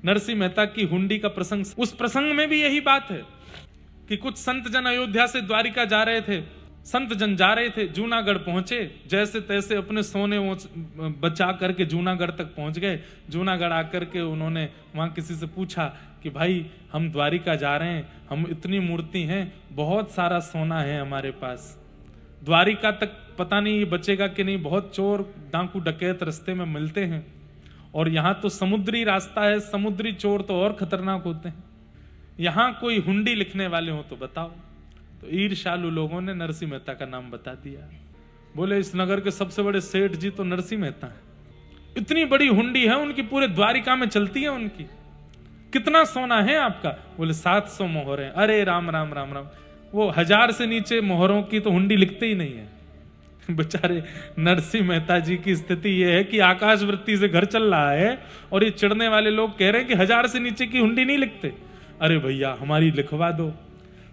नरसिंह मेहता की हुंडी का प्रसंग, उस प्रसंग में भी यही बात है कि कुछ संत जन अयोध्या से द्वारिका जा रहे थे। संत जन जा रहे थे, जूनागढ़ पहुंचे, जैसे तैसे अपने सोने बचा करके जूनागढ़ तक पहुंच गए। जूनागढ़ आकर के उन्होंने वहां किसी से पूछा कि भाई हम द्वारिका जा रहे हैं, हम इतनी मूर्ति हैं, बहुत सारा सोना है हमारे पास, द्वारिका तक पता नहीं ये बचेगा कि नहीं, बहुत चोर डाकू डकैत रास्ते में मिलते हैं, और यहां तो समुद्री रास्ता है, समुद्री चोर तो और खतरनाक होते हैं, यहां कोई हुंडी लिखने वाले हो तो बताओ। तो ईर्ष्यालु लोगों ने नरसिंह मेहता का नाम बता दिया। बोले इस नगर के सबसे बड़े सेठ जी तो नरसिंह मेहता है, इतनी बड़ी हुंडी है उनकी, पूरे द्वारिका में चलती है उनकी। कितना सोना है आपका? बोले 700 मोहर है। अरे राम राम राम राम, वो 1000 से नीचे मोहरों की तो हुंडी लिखते ही नहीं है। बेचारे नरसिंह मेहता जी की स्थिति यह है कि आकाश वृत्ति से घर चल रहा है और ये चिढ़ने वाले लोग कह रहे हैं कि 1000 से नीचे की हुंडी नहीं लिखते। अरे भैया हमारी लिखवा दो।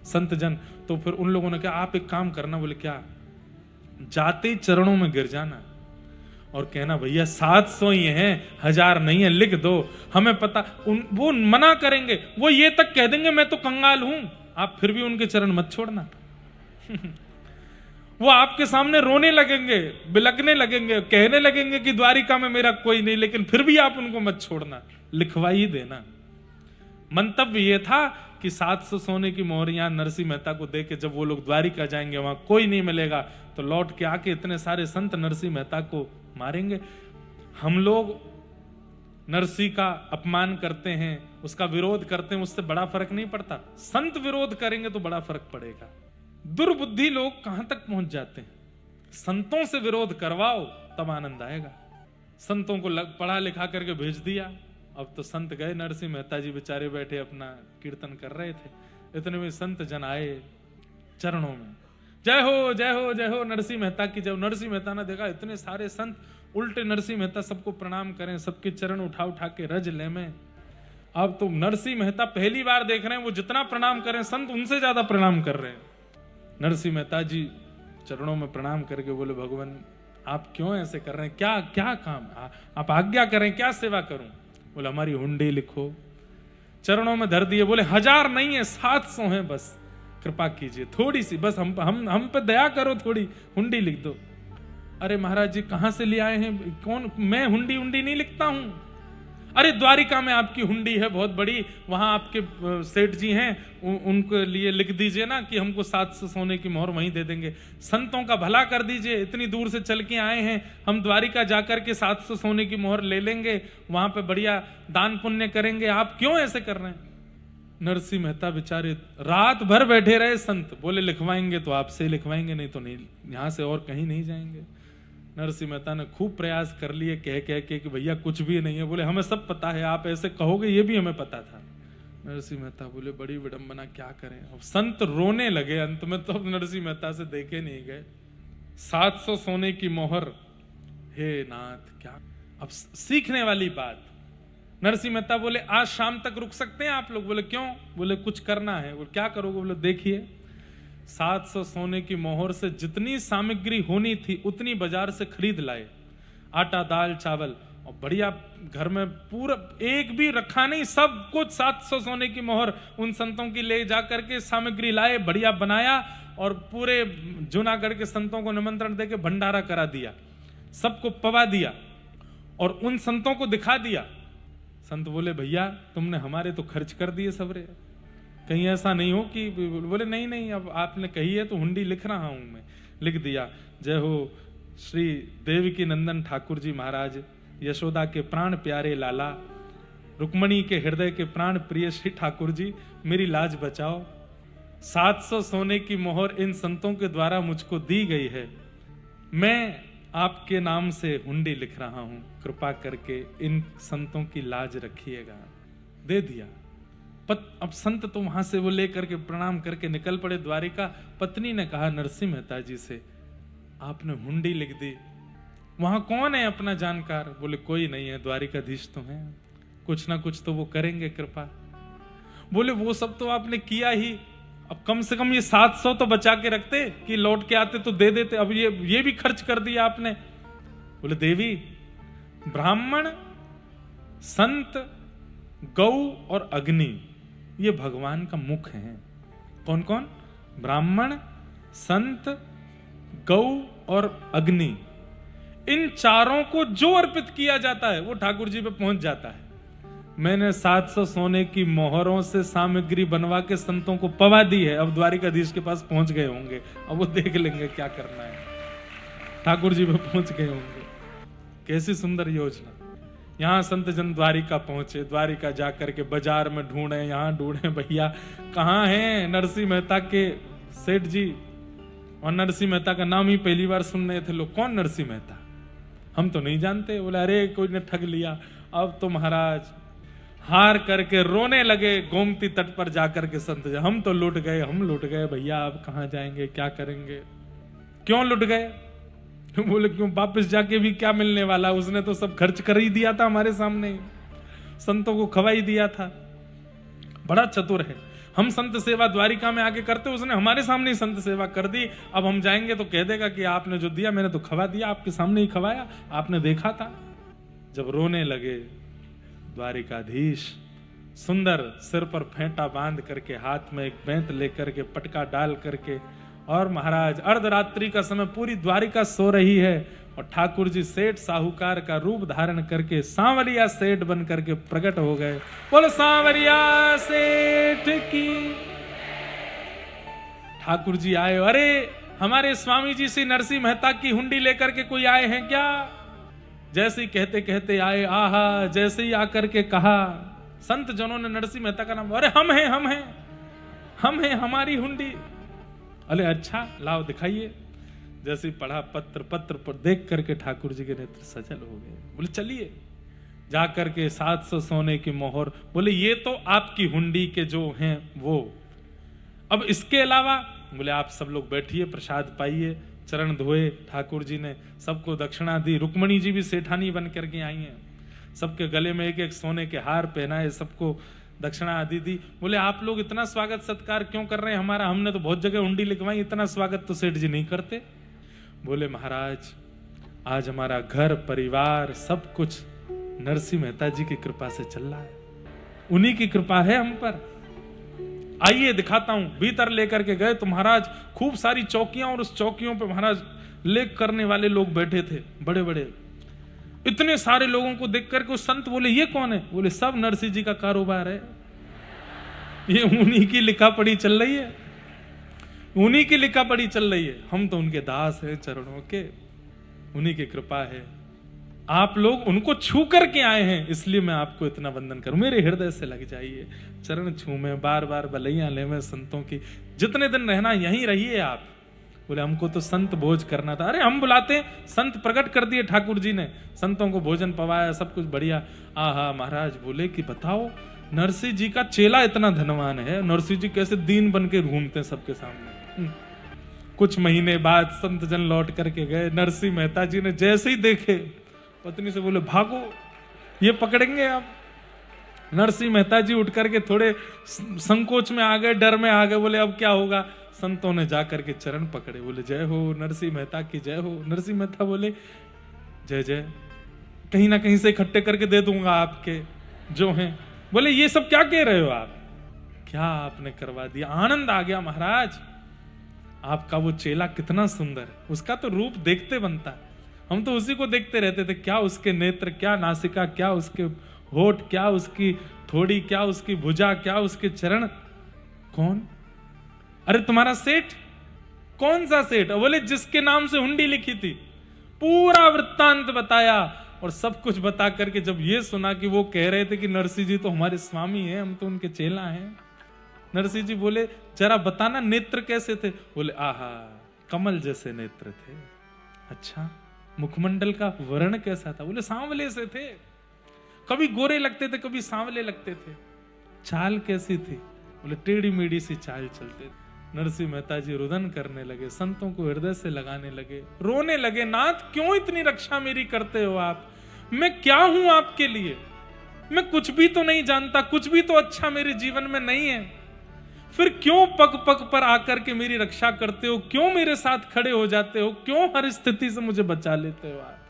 संत जन तो फिर उन लोगों ने कहा आप एक काम करना। बोले क्या? जाते चरणों में गिर जाना और कहना भैया 700 ही है, 1000 नहीं है, लिख दो, हमें पता। वो मना करेंगे, वो ये तक कह देंगे मैं तो कंगाल हूं, आप फिर भी उनके चरण मत छोड़ना। वो आपके सामने रोने लगेंगे, बिलकने लगेंगे, कहने लगेंगे कि द्वारिका में मेरा कोई नहीं, लेकिन फिर भी आप उनको मत छोड़ना, लिखवा ही देना। मंतव्य यह था कि 700 सोने की मोहरियां नरसिंह मेहता को देके जब वो लोग द्वारिका जाएंगे, वहां कोई नहीं मिलेगा, तो लौट के आके इतने सारे संत नरसिंह मेहता को मारेंगे। हम लोग नरसिंह का अपमान करते हैं, उसका विरोध करते हैं, उससे बड़ा फर्क नहीं पड़ता। संत विरोध करेंगे तो बड़ा फर्क पड़ेगा। दुर्बुद्धि लोग कहां तक पहुंच जाते हैं। संतों से विरोध करवाओ तब आनंद आएगा। संतों को पढ़ा लिखा करके भेज दिया, अब तो संत गए, नरसिंह मेहता जी बेचारे बैठे अपना कीर्तन कर रहे थे। इतने में संत जन आए चरणों में, जय हो जय हो जय हो नरसिंह मेहता की जय। नरसिंह मेहता ने देखा इतने सारे संत, उल्टे नरसिंह मेहता सबको प्रणाम करें, सबके चरण उठा उठा के रज ले में। अब तो नरसिंह मेहता पहली बार देख रहे हैं, वो जितना प्रणाम करें संत उनसे ज्यादा प्रणाम कर रहे हैं। नरसिंह मेहता जी चरणों में प्रणाम करके बोले भगवान आप क्यों ऐसे कर रहे हैं, क्या क्या काम, आप आज्ञा करें, क्या सेवा करूं? बोले हमारी हुंडी लिखो। चरणों में धर दिए। बोले 1000 नहीं है, 700 है, बस कृपा कीजिए थोड़ी सी, बस हम पे दया करो, थोड़ी हुंडी लिख दो। अरे महाराज जी कहां से ले आए हैं, कौन? मैं हुंडी नहीं लिखता हूं। अरे द्वारिका में आपकी हुंडी है बहुत बड़ी, वहां आपके सेठ जी हैं, उनके लिए लिख दीजिए ना कि हमको 700 सोने की मोहर वहीं दे देंगे। संतों का भला कर दीजिए, इतनी दूर से चल के आए हैं, हम द्वारिका जाकर के 700 सोने की मोहर ले लेंगे, वहां पे बढ़िया दान पुण्य करेंगे, आप क्यों ऐसे कर रहे हैं? नरसिंह मेहता बेचारे रात भर बैठे रहे। संत बोले लिखवाएंगे तो आपसे लिखवाएंगे, नहीं तो नहीं, यहां से और कहीं नहीं जाएंगे। नरसिंह मेहता ने खूब प्रयास कर लिए कह कह के कि भैया कुछ भी नहीं है। बोले हमें सब पता है, आप ऐसे कहोगे ये भी हमें पता था। नरसिंह मेहता बोले बड़ी विडंबना, क्या करें? अब संत रोने लगे। अंत में तो नरसिंह मेहता से देखे नहीं गए। 700 सोने की मोहर, हे नाथ क्या। अब सीखने वाली बात। नरसिंह मेहता बोले आज शाम तक रुक सकते हैं आप लोग? बोले क्यों? बोले कुछ करना है। बोले क्या करोगे? बोले देखिए 700 सोने की मोहर से जितनी सामग्री होनी थी उतनी बाजार से खरीद लाए, आटा दाल चावल, और बढ़िया घर में पूरा एक भी रखा नहीं, सब कुछ 700 सोने की मोहर उन संतों की ले जाकर के सामग्री लाए, बढ़िया बनाया और पूरे जूनागढ़ के संतों को निमंत्रण देके भंडारा करा दिया, सबको पवा दिया और उन संतों को दिखा दिया। संत बोले भैया तुमने हमारे तो खर्च कर दिए सबरे, कहीं ऐसा नहीं हो कि। बोले नहीं नहीं, अब आपने कही है तो हुंडी लिख रहा हूं मैं। लिख दिया। जय हो श्री देवकी नंदन ठाकुर जी महाराज, यशोदा के प्राण प्यारे लाला, रुक्मणी के हृदय के प्राण प्रिय श्री ठाकुर जी, मेरी लाज बचाओ। 700 सोने की मोहर इन संतों के द्वारा मुझको दी गई है, मैं आपके नाम से हुंडी लिख रहा हूं, कृपा करके इन संतों की लाज रखिएगा। दे दिया। अब संत तो वहां से वो लेकर के प्रणाम करके निकल पड़े द्वारिका। पत्नी ने कहा नरसिंह मेहता जी से, आपने हुंडी लिख दी, वहां कौन है अपना जानकार? बोले कोई नहीं है, द्वारिकाधीश तो है, कुछ ना कुछ तो वो करेंगे कृपा। बोले वो सब तो आपने किया ही, अब कम से कम ये 700 तो बचा के रखते कि लौट के आते तो दे देते, अब ये भी खर्च कर दिया आपने। बोले देवी, ब्राह्मण संत गौ और अग्नि ये भगवान का मुख है। कौन कौन? ब्राह्मण, संत, गौ और अग्नि। इन चारों को जो अर्पित किया जाता है वो ठाकुर जी पे पहुंच जाता है। मैंने 700 सोने की मोहरों से सामग्री बनवा के संतों को पवा दी है, अब द्वारिकाधीश के पास पहुंच गए होंगे, अब वो देख लेंगे क्या करना है। ठाकुर जी पे पहुंच गए होंगे। कैसी सुंदर योजना। यहाँ संत जन द्वारिका पहुंचे, द्वारिका जाकर के बाजार में ढूंढे, यहाँ ढूंढे, भैया कहाँ हैं नरसिंह मेहता के सेठ जी। और नरसिंह मेहता का नाम ही पहली बार सुन रहे थे लोग। कौन नरसिंह मेहता? हम तो नहीं जानते। बोले अरे कोई ने ठग लिया। अब तो महाराज हार करके रोने लगे गोमती तट पर जाकर के संत जी। हम तो लुट गए, हम लुट गए भैया, अब कहाँ जाएंगे, क्या करेंगे? क्यों लुट गए? बोले क्यों, वापस जाके भी क्या मिलने वाला? उसने तो सब खर्च कर ही दिया था हमारे सामने, संतों को खवाई दिया था। बड़ा चतुर है। हम संत सेवा द्वारिका में आके करते, उसने हमारे सामने ही संत सेवा कर दी। अब हम जाएंगे तो कह देगा कि आपने जो दिया मैंने तो खवा दिया, आपके सामने ही खवाया, आपने देखा था। जब रोने लगे द्वारिकाधीश, सुंदर सिर पर फेंटा बांध करके, हाथ में एक बेंत लेकर के, पटका डाल करके, और महाराज अर्धरात्रि का समय, पूरी द्वारिका सो रही है और ठाकुर जी सेठ साहूकार का रूप धारण करके सांवरिया सेठ बन करके प्रकट हो गए। बोलो सांवरिया सेठ की। ठाकुर जी आए, अरे हमारे स्वामी जी श्री नरसिंह मेहता की हुंडी लेकर के कोई आए हैं क्या? जैसे ही कहते कहते आए, आहा, जैसे ही आकर के कहा संत जनों ने नरसिंह मेहता का नाम, अरे हम हैं, हम हैं, हम हैं, हमारी हुंडी। अरे अच्छा लाओ दिखाइए। जैसे पढ़ा पत्र, पत्र पर देख करके ठाकुर जी के नेत्र सजल हो गए। बोले चलिए जाकर के 700 सोने की मोहर, बोले ये तो आपकी हुंडी के जो हैं वो, अब इसके अलावा, बोले आप सब लोग बैठिए, प्रसाद पाइए। चरण धोए, ठाकुर जी ने सबको दक्षिणा दी। रुक्मणी जी भी सेठानी बन करके आई हैं, सबके गले में एक एक सोने के हार पहनाए, सबको दक्षिणा आदि दी। बोले आप लोग इतना स्वागत सत्कार क्यों कर रहे हैं हमारा? हमने तो बहुत जगह हुंडी लिखवाई, इतना स्वागत तो सेठ जी नहीं करते। बोले महाराज आज हमारा घर परिवार सब कुछ नरसिंह मेहता जी की कृपा से चल रहा है, उन्हीं की कृपा है हम पर। आइए दिखाता हूं। भीतर लेकर के गए तो महाराज खूब सारी चौकियां, और उस चौकियों पे महाराज लेख करने वाले लोग बैठे थे, बड़े बड़े। इतने सारे लोगों को देख करके उस संत बोले ये कौन है? बोले सब नरसिंह जी का कारोबार है, ये उन्हीं की लिखा पढ़ी चल रही है, उन्हीं की लिखा पढ़ी चल रही है। हम तो उनके दास हैं चरणों के, उन्हीं की कृपा है। आप लोग उनको छू करके आए हैं, इसलिए मैं आपको इतना वंदन करूं। मेरे हृदय से लग जाइए, चरण छूमे, बार बार बलैया लेवे संतों की। जितने दिन रहना यहीं रहिए आप। बोले हमको तो संत भोज करना था। अरे हम बुलाते, संत प्रकट कर दिए ठाकुर जी ने, संतों को भोजन पवाया, सब कुछ बढ़िया। आहा, महाराज बोले कि बताओ नरसिंह जी का चेला इतना धनवान है, नरसिंह जी कैसे दीन बन के घूमते हैं सबके सामने। कुछ महीने बाद संत जन लौट करके गए। नरसिंह मेहता जी ने जैसे ही देखे, पत्नी से बोले भागो, ये पकड़ेंगे आप। नरसिंह मेहता जी उठ करके थोड़े संकोच में आ गए, डर में आ गए। बोले अब क्या होगा? संतों ने जाकर के चरण पकड़े, बोले जय हो नरसिंह मेहता की जय हो। नरसिंह मेहता बोले जय जय, कहीं ना कहीं से इकट्ठे करके दे दूंगा आपके जो हैं। बोले ये सब क्या कह रहे हो आप? क्या आपने करवा दिया? आनंद आ गया महाराज, आपका वो चेला कितना सुंदर है, उसका तो रूप देखते बनता है। हम तो उसी को देखते रहते थे, क्या उसके नेत्र, क्या नासिका, क्या उसके होठ, क्या उसकी थोड़ी, क्या उसकी भुजा, क्या उसके चरण। कौन? अरे तुम्हारा सेठ। कौन सा सेठ? बोले जिसके नाम से हुंडी लिखी थी। पूरा वृत्तांत बताया, और सब कुछ बता करके जब ये सुना कि वो कह रहे थे कि नरसिंह जी तो हमारे स्वामी हैं, हम तो उनके चेला हैं। नरसिंह जी बोले जरा बताना नेत्र कैसे थे? बोले आहा, कमल जैसे नेत्र थे। अच्छा, मुखमंडल का वर्ण कैसा था? बोले सांवले से थे, कभी गोरे लगते थे, कभी सांवले लगते थे। चाल कैसी थी? बोले टेढ़ी मेढ़ी सी चाल चलते थे। नरसिंह मेहता जी रुदन करने लगे, संतों को हृदय से लगाने लगे, रोने लगे। नाथ क्यों इतनी रक्षा मेरी करते हो आप? मैं क्या हूं आपके लिए? मैं कुछ भी तो नहीं जानता, कुछ भी तो अच्छा मेरे जीवन में नहीं है, फिर क्यों पग पग पर आकर के मेरी रक्षा करते हो? क्यों मेरे साथ खड़े हो जाते हो? क्यों हर स्थिति से मुझे बचा लेते हो आप?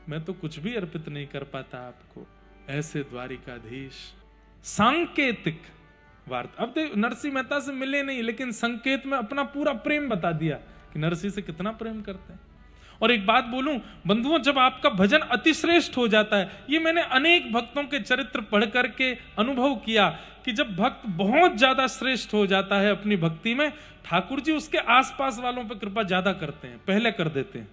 मैं तो कुछ भी अर्पित नहीं कर पाता आपको। ऐसे द्वारिकाधीश सांकेतिक वार्ता। अब तो नरसिंह मेहता से मिले नहीं, लेकिन संकेत में अपना पूरा प्रेम बता दिया कि नरसिंह से कितना प्रेम करते हैं। और एक बात बोलूं बंधुओं, जब आपका भजन अतिश्रेष्ठ हो जाता है, ये मैंने अनेक भक्तों के चरित्र पढ़ करके अनुभव किया कि जब भक्त बहुत ज्यादा श्रेष्ठ हो जाता है अपनी भक्ति में, ठाकुर जी उसके आसपास वालों पर कृपा ज्यादा करते हैं, पहले कर देते हैं।